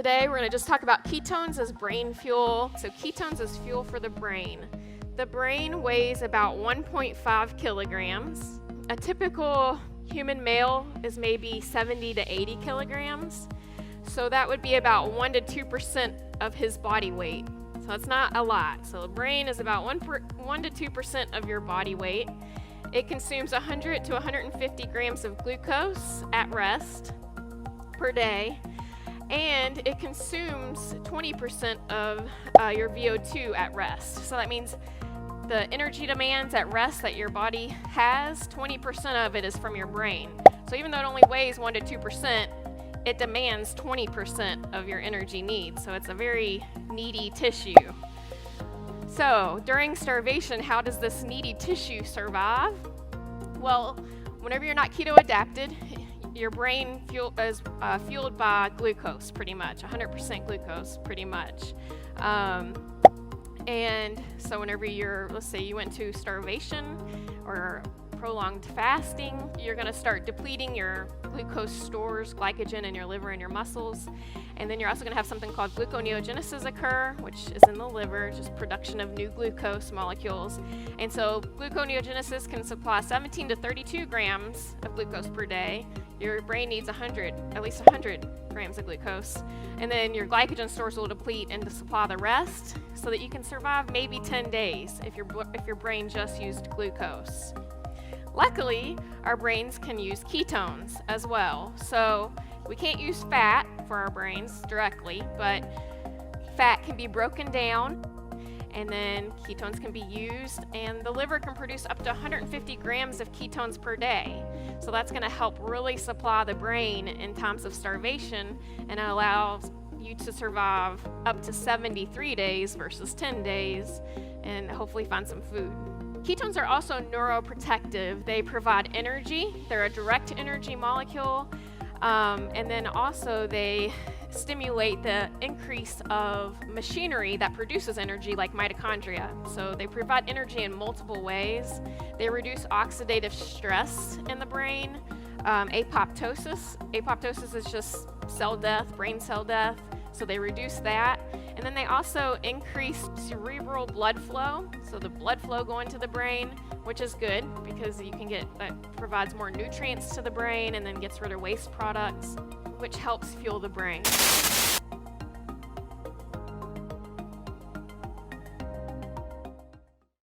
Today we're going to just talk about ketones as brain fuel. So ketones as fuel for the brain. The brain weighs about 1.5 kilograms. A typical human male is maybe 70 to 80 kilograms. So that would be about 1 to 2% of his body weight. So that's not a lot. So the brain is about 1 to 2% of your body weight. It consumes 100 to 150 grams of glucose at rest per day. And it consumes 20% of your VO2 at rest. So that means the energy demands at rest that your body has, 20% of it is from your brain. So even though it only weighs 1 to 2%, it demands 20% of your energy needs. So it's a very needy tissue. So during starvation, how does this needy tissue survive? Well, whenever you're not keto adapted, your brain is fueled by glucose, pretty much, 100% glucose, pretty much. And so whenever let's say you went to starvation or prolonged fasting, you're going to start depleting your glucose stores, glycogen in your liver and your muscles. And then you're also going to have something called gluconeogenesis occur, which is in the liver, just production of new glucose molecules. And so gluconeogenesis can supply 17 to 32 grams of glucose per day. Your brain needs at least 100 grams of glucose. And then your glycogen stores will deplete and to supply the rest so that you can survive maybe 10 days if your brain just used glucose. Luckily, our brains can use ketones as well. So we can't use fat for our brains directly, but fat can be broken down and then ketones can be used, and the liver can produce up to 150 grams of ketones per day. So that's going to help really supply the brain in times of starvation and allow you to survive up to 73 days versus 10 days and hopefully find some food. Ketones are also neuroprotective. They provide energy. They're a direct energy molecule. And then also they stimulate the increase of machinery that produces energy, like mitochondria. So they provide energy in multiple ways. They reduce oxidative stress in the brain, apoptosis. Apoptosis is just cell death, brain cell death. So they reduce that. And then they also increase cerebral blood flow. So the blood flow going to the brain, which is good because that provides more nutrients to the brain and then gets rid of waste products, which helps fuel the brain.